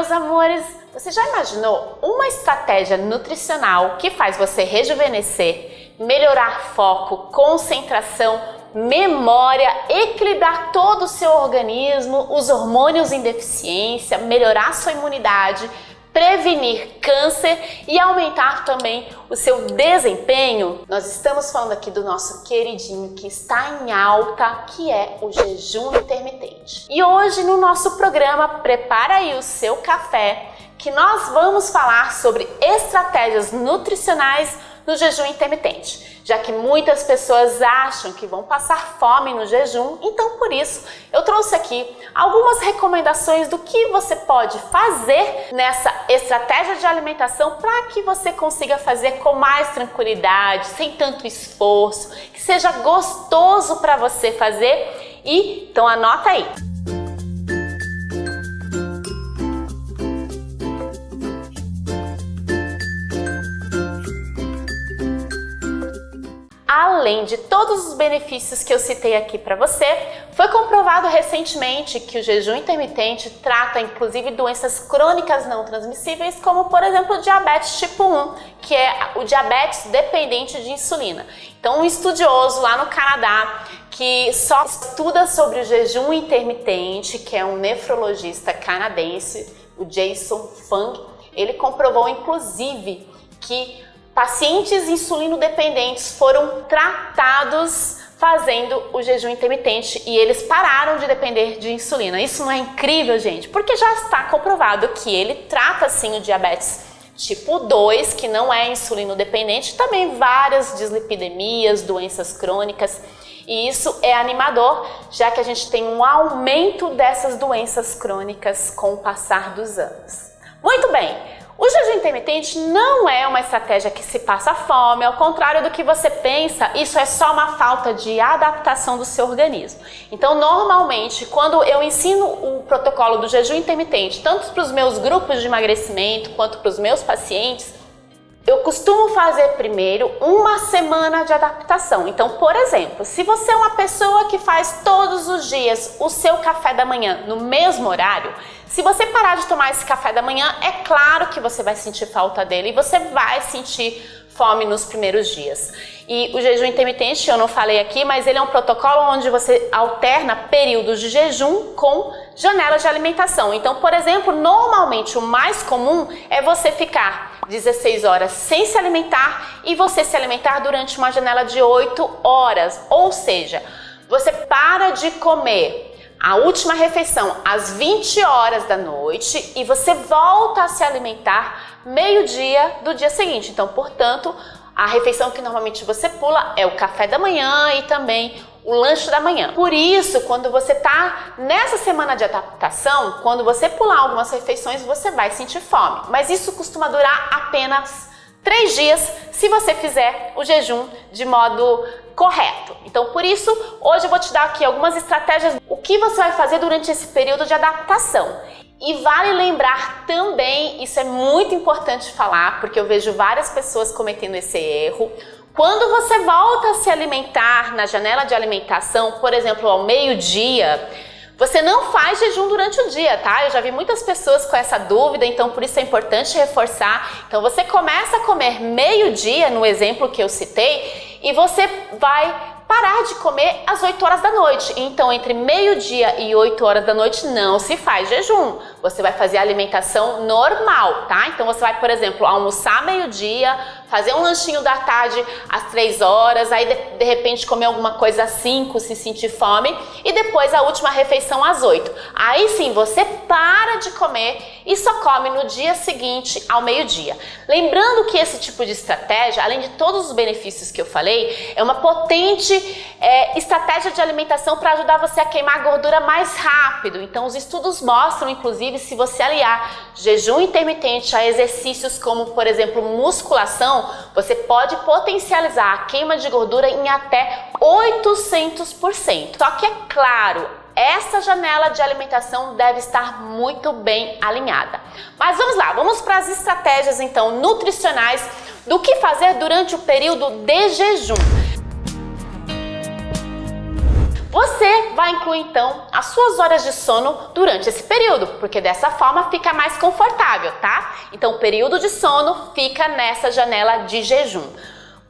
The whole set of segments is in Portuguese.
meus amores, você já imaginou uma estratégia nutricional que faz você rejuvenescer, melhorar foco, concentração, memória, equilibrar todo o seu organismo, os hormônios em deficiência, melhorar sua imunidade, prevenir câncer e aumentar também o seu desempenho? Nós estamos falando aqui do nosso queridinho que está em alta, que é o jejum intermitente. E hoje no nosso programa, prepara aí o seu café, que nós vamos falar sobre estratégias nutricionais no jejum intermitente, já que muitas pessoas acham que vão passar fome no jejum. Então por isso eu trouxe aqui algumas recomendações do que você pode fazer nessa estratégia de alimentação para que você consiga fazer com mais tranquilidade, sem tanto esforço, que seja gostoso para você fazer. E então anota aí. Além de todos os benefícios que eu citei aqui para você, foi comprovado recentemente que o jejum intermitente trata inclusive doenças crônicas não transmissíveis, como por exemplo o diabetes tipo 1, que é o diabetes dependente de insulina. Então um estudioso lá no Canadá que só estuda sobre o jejum intermitente, que é um nefrologista canadense, o Jason Fung, ele comprovou inclusive que pacientes insulino-dependentes foram tratados fazendo o jejum intermitente e eles pararam de depender de insulina. Isso não é incrível, gente? Porque já está comprovado que ele trata sim o diabetes tipo 2, que não é insulino-dependente, também várias dislipidemias, doenças crônicas. E isso é animador, já que a gente tem um aumento dessas doenças crônicas com o passar dos anos. Muito bem! O jejum intermitente não é uma estratégia que se passa fome, ao contrário do que você pensa, isso é só uma falta de adaptação do seu organismo. Então, normalmente, quando eu ensino o protocolo do jejum intermitente, tanto para os meus grupos de emagrecimento quanto para os meus pacientes, eu costumo fazer primeiro uma semana de adaptação. Então, por exemplo, se você é uma pessoa que faz todos os dias o seu café da manhã no mesmo horário, se você parar de tomar esse café da manhã, é claro que você vai sentir falta dele e você vai sentir fome nos primeiros dias. E o jejum intermitente, eu não falei aqui, mas ele é um protocolo onde você alterna períodos de jejum com janelas de alimentação. Então, por exemplo, normalmente o mais comum é você ficar 16 horas sem se alimentar e você se alimentar durante uma janela de 8 horas. Ou seja, você para de comer a última refeição às 20 horas da noite e você volta a se alimentar meio-dia do dia seguinte. Então, portanto, a refeição que normalmente você pula é o café da manhã e também o lanche da manhã. Por isso, quando você está nessa semana de adaptação, quando você pular algumas refeições, você vai sentir fome. Mas isso costuma durar apenas 3 dias se você fizer o jejum de modo correto. Então, por isso, hoje eu vou te dar aqui algumas estratégias, o que você vai fazer durante esse período de adaptação. E vale lembrar também, isso é muito importante falar, porque eu vejo várias pessoas cometendo esse erro. Quando você volta a se alimentar na janela de alimentação, por exemplo, ao meio-dia, você não faz jejum durante o dia, tá? Eu já vi muitas pessoas com essa dúvida, então por isso é importante reforçar. Então você começa a comer meio-dia, no exemplo que eu citei, e você vai parar de comer às 8 horas da noite. Então, entre meio-dia e 8 horas da noite não se faz jejum. Você vai fazer a alimentação normal, tá? Então, você vai, por exemplo, almoçar meio-dia, fazer um lanchinho da tarde às 3 horas, aí de repente comer alguma coisa às 5 se sentir fome e depois a última refeição às 8. Aí sim, você para de comer e só come no dia seguinte ao meio-dia. Lembrando que esse tipo de estratégia, além de todos os benefícios que eu falei, é uma potente estratégia de alimentação para ajudar você a queimar a gordura mais rápido. Então, os estudos mostram, inclusive, se você aliar jejum intermitente a exercícios como, por exemplo, musculação, você pode potencializar a queima de gordura em até 800%. Só que é claro, essa janela de alimentação deve estar muito bem alinhada. Mas vamos lá, vamos para as estratégias então nutricionais do que fazer durante o período de jejum. Você vai incluir então as suas horas de sono durante esse período, porque dessa forma fica mais confortável, tá? Então o período de sono fica nessa janela de jejum.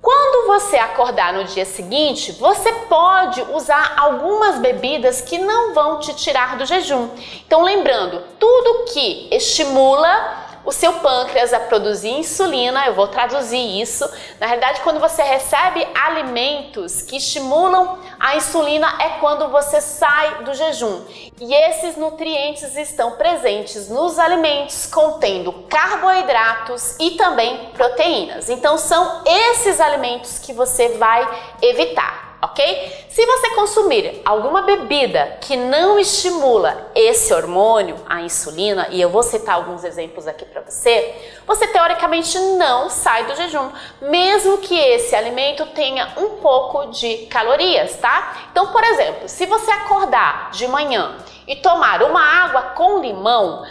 Quando você acordar no dia seguinte, você pode usar algumas bebidas que não vão te tirar do jejum. Então lembrando, tudo que estimula o seu pâncreas a produzir insulina, eu vou traduzir isso. Na realidade, quando você recebe alimentos que estimulam a insulina é quando você sai do jejum. E esses nutrientes estão presentes nos alimentos contendo carboidratos e também proteínas. Então são esses alimentos que você vai evitar. Ok? Se você consumir alguma bebida que não estimula esse hormônio, a insulina, e eu vou citar alguns exemplos aqui para você, você teoricamente não sai do jejum, mesmo que esse alimento tenha um pouco de calorias, tá? Então, por exemplo, se você acordar de manhã e tomar uma água com limão,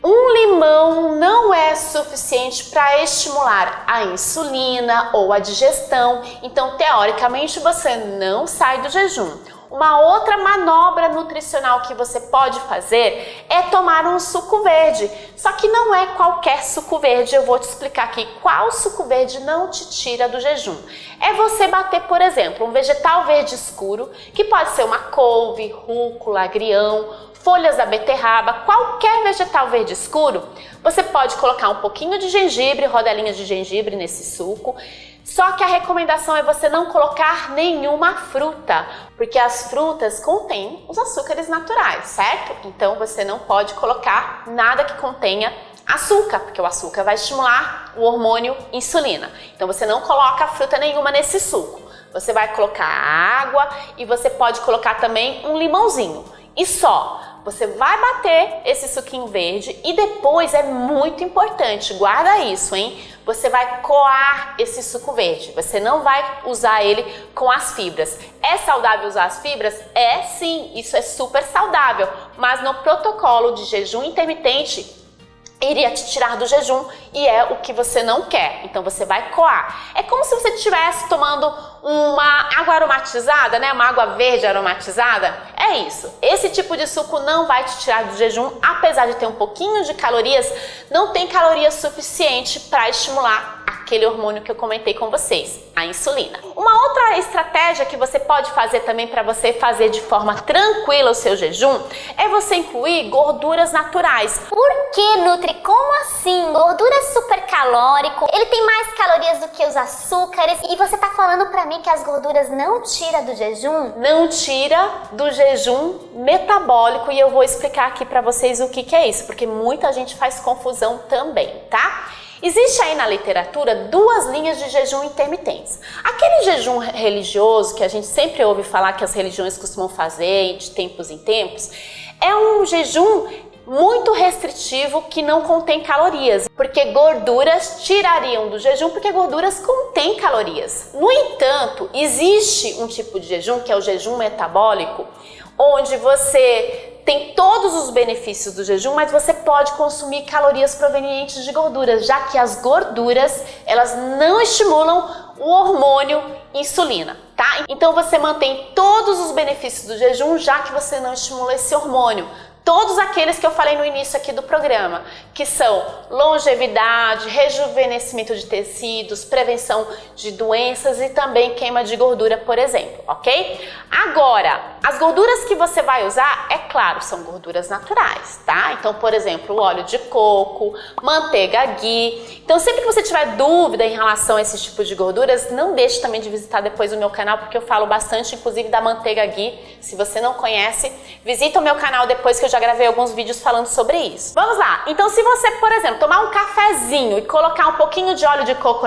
um limão não é suficiente para estimular a insulina ou a digestão, então teoricamente você não sai do jejum. Uma outra manobra nutricional que você pode fazer é tomar um suco verde, só que não é qualquer suco verde, eu vou te explicar aqui qual suco verde não te tira do jejum. É você bater, por exemplo, um vegetal verde escuro, que pode ser uma couve, rúcula, agrião, folhas da beterraba, qualquer vegetal verde escuro, você pode colocar um pouquinho de gengibre, rodelinhas de gengibre nesse suco. Só que a recomendação é você não colocar nenhuma fruta, porque as frutas contêm os açúcares naturais, certo? Então você não pode colocar nada que contenha açúcar, porque o açúcar vai estimular o hormônio insulina. Então você não coloca fruta nenhuma nesse suco. Você vai colocar água e você pode colocar também um limãozinho. E só. Você vai bater esse suquinho verde e depois é muito importante, guarda isso, hein? Você vai coar esse suco verde, você não vai usar ele com as fibras. É saudável usar as fibras? É sim, isso é super saudável, mas no protocolo de jejum intermitente, iria te tirar do jejum e é o que você não quer, então você vai coar. É como se você estivesse tomando uma água aromatizada, né? Uma água verde aromatizada. É isso. Esse tipo de suco não vai te tirar do jejum, apesar de ter um pouquinho de calorias, não tem calorias suficiente para estimular aquele hormônio que eu comentei com vocês, a insulina. Uma outra estratégia que você pode fazer também para você fazer de forma tranquila o seu jejum é você incluir gorduras naturais. Por que, Nutri? Como assim? Gordura é super calórico, ele tem mais calorias do que os açúcares e você tá falando pra mim que as gorduras não tira do jejum? Não tira do jejum metabólico e eu vou explicar aqui pra vocês o que é isso, porque muita gente faz confusão também, tá? Existe aí na literatura duas linhas de jejum intermitentes. Aquele jejum religioso que a gente sempre ouve falar que as religiões costumam fazer de tempos em tempos, é um jejum muito restritivo que não contém calorias, porque gorduras tirariam do jejum, porque gorduras contêm calorias. No entanto, existe um tipo de jejum que é o jejum metabólico, onde você tem todos os benefícios do jejum, mas você pode consumir calorias provenientes de gorduras, já que as gorduras, elas não estimulam o hormônio insulina, tá? Então você mantém todos os benefícios do jejum, já que você não estimula esse hormônio. Todos aqueles que eu falei no início aqui do programa, que são longevidade, rejuvenescimento de tecidos, prevenção de doenças e também queima de gordura, por exemplo, ok? Agora, as gorduras que você vai usar, é claro, são gorduras naturais, tá? Então, por exemplo, óleo de coco, manteiga ghee. Então, sempre que você tiver dúvida em relação a esses tipos de gorduras, não deixe também de visitar depois o meu canal, porque eu falo bastante, inclusive, da manteiga ghee. Se você não conhece, visita o meu canal depois que eu já gravei alguns vídeos falando sobre isso. Vamos lá, então se você, por exemplo, tomar um cafezinho e colocar um pouquinho de óleo de coco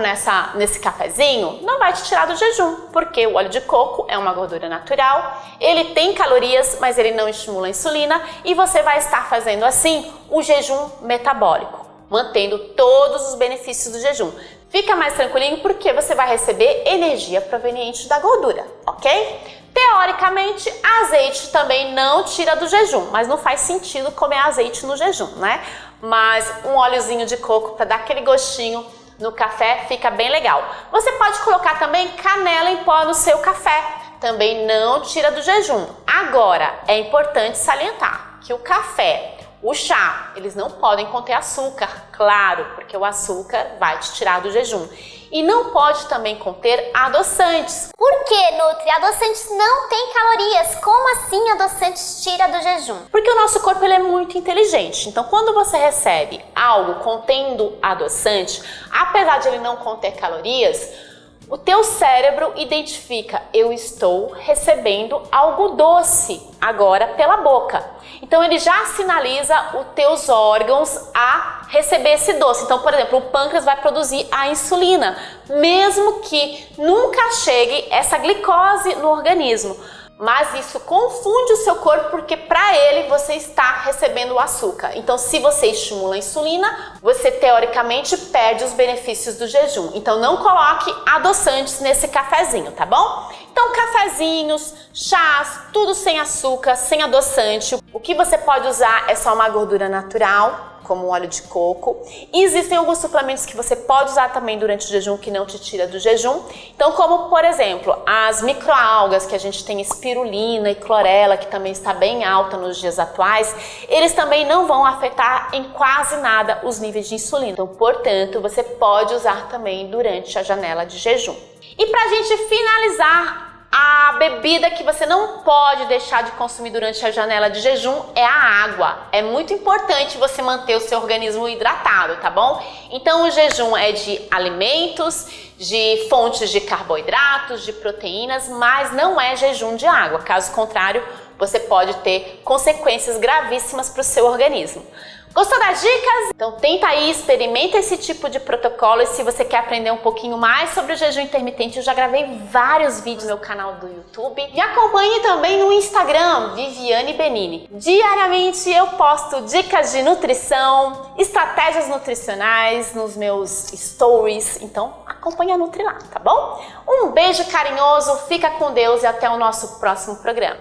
nesse cafezinho, não vai te tirar do jejum, porque o óleo de coco é uma gordura natural, ele tem calorias, mas ele não estimula a insulina e você vai estar fazendo assim o jejum metabólico, mantendo todos os benefícios do jejum. Fica mais tranquilinho porque você vai receber energia proveniente da gordura, ok? Teoricamente, azeite também não tira do jejum, mas não faz sentido comer azeite no jejum, né? Mas um óleozinho de coco para dar aquele gostinho no café fica bem legal. Você pode colocar também canela em pó no seu café. também não tira do jejum. Agora, é importante salientar que o café, o chá, eles não podem conter açúcar, claro, porque o açúcar vai te tirar do jejum. E não pode também conter adoçantes. Por que, Nutri? Adoçantes não têm calorias. Como assim adoçantes tira do jejum? Porque o nosso corpo ele é muito inteligente. Então, quando você recebe algo contendo adoçante, apesar de ele não conter calorias, o teu cérebro identifica: eu estou recebendo algo doce agora pela boca. Então ele já sinaliza os teus órgãos a receber esse doce. Então, por exemplo, o pâncreas vai produzir a insulina, mesmo que nunca chegue essa glicose no organismo. Mas isso confunde o seu corpo porque para ele você está recebendo o açúcar. Então, se você estimula a insulina, você teoricamente perde os benefícios do jejum. Então, não coloque adoçantes nesse cafezinho, tá bom? Então, cafezinhos, chás, tudo sem açúcar, sem adoçante. O que você pode usar é só uma gordura natural, como óleo de coco. E existem alguns suplementos que você pode usar também durante o jejum que não te tira do jejum. Então, como por exemplo, as microalgas, que a gente tem espirulina e clorela, que também está bem alta nos dias atuais, eles também não vão afetar em quase nada os níveis de insulina. Então, portanto, você pode usar também durante a janela de jejum. E pra gente finalizar, a bebida que você não pode deixar de consumir durante a janela de jejum é a água. É muito importante você manter o seu organismo hidratado, tá bom? Então o jejum é de alimentos, de fontes de carboidratos, de proteínas, mas não é jejum de água. Caso contrário, você pode ter consequências gravíssimas para o seu organismo. Gostou das dicas? Então tenta aí, experimenta esse tipo de protocolo e se você quer aprender um pouquinho mais sobre o jejum intermitente, eu já gravei vários vídeos no meu canal do YouTube. Me acompanhe também no Instagram, Viviane Benini. Diariamente eu posto dicas de nutrição, estratégias nutricionais nos meus stories, então acompanhe a Nutri lá, tá bom? Um beijo carinhoso, fica com Deus e até o nosso próximo programa.